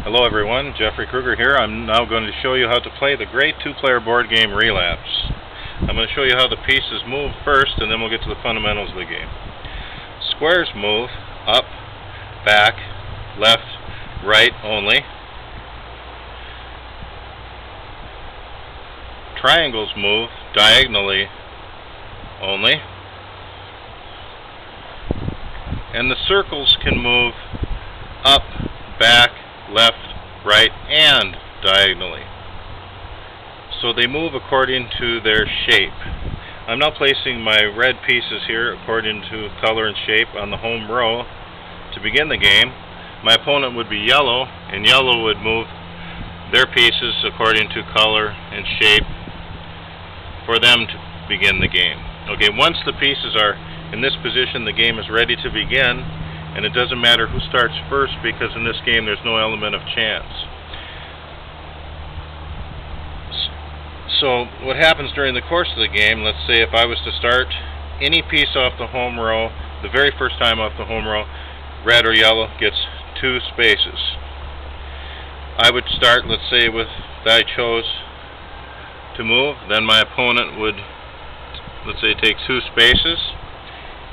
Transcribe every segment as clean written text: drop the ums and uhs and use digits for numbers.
Hello everyone, Jeffrey Kruger here. I'm now going to show you how to play the great two-player board game Relapse. I'm going to show you how the pieces move first, and then we'll get to the fundamentals of the game. Squares move up, back, left, right only. Triangles move diagonally only. And the circles can move up, back, left, right, and diagonally. So they move according to their shape. I'm now placing my red pieces here according to color and shape on the home row to begin the game. My opponent would be yellow, and yellow would move their pieces according to color and shape for them to begin the game. Okay, once the pieces are in this position, the game is ready to begin. And it doesn't matter who starts first, because in this game there's no element of chance. So what happens during the course of the game, let's say if I was to start any piece off the home row, the very first time off the home row, red or yellow gets 2 spaces. I would start, let's say, with that I chose to move, then my opponent would, let's say, take 2 spaces.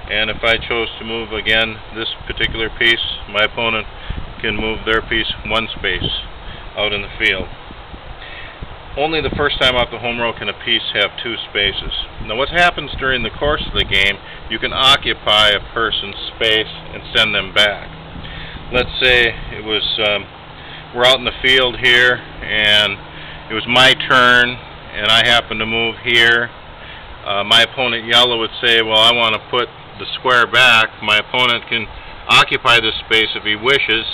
And if I chose to move again this particular piece, my opponent can move their piece 1 space out in the field. Only the first time off the home row can a piece have 2 spaces. Now what happens during the course of the game, you can occupy a person's space and send them back. Let's say it was, we're out in the field here, and it was my turn, and I happen to move here. My opponent yellow would say, well, I want to put the square back. My opponent can occupy this space if he wishes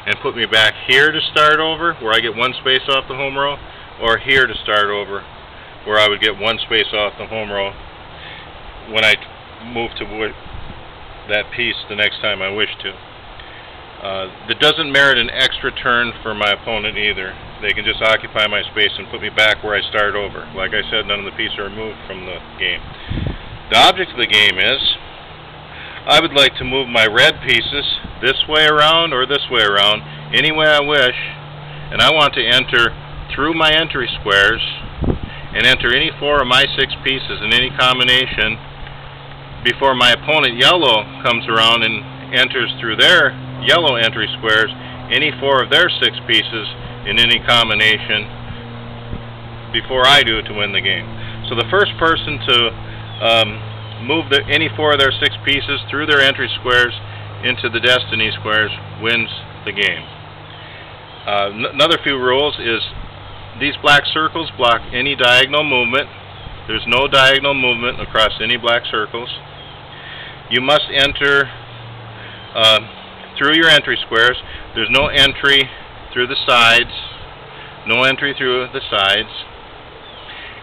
and put me back here to start over, where I get 1 space off the home row, or here to start over, where I would get 1 space off the home row when I move to that piece the next time I wish to. That doesn't merit an extra turn for my opponent either. They can just occupy my space and put me back where I start over. Like I said, none of the pieces are removed from the game. The object of the game is, I would like to move my red pieces this way around or this way around, any way I wish, and I want to enter through my entry squares and enter any 4 of my 6 pieces in any combination before my opponent yellow comes around and enters through their yellow entry squares any 4 of their 6 pieces in any combination before I do to win the game. So the first person to move any 4 of their 6 pieces through their entry squares into the destiny squares wins the game. Another few rules is these black circles block any diagonal movement. There's no diagonal movement across any black circles. You must enter through your entry squares. There's no entry through the sides. No entry through the sides.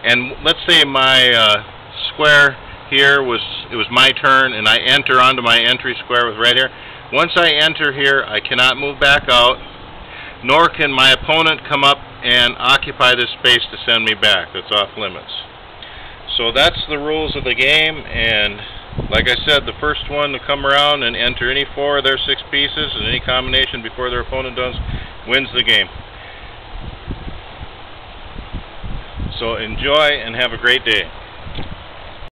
And let's say my square here it was my turn, and I enter onto my entry square with red here. Once I enter here, I cannot move back out, nor can my opponent come up and occupy this space to send me back. That's off limits. So that's the rules of the game, and like I said, the first one to come around and enter any 4 of their 6 pieces in any combination before their opponent does wins the game. So enjoy and have a great day.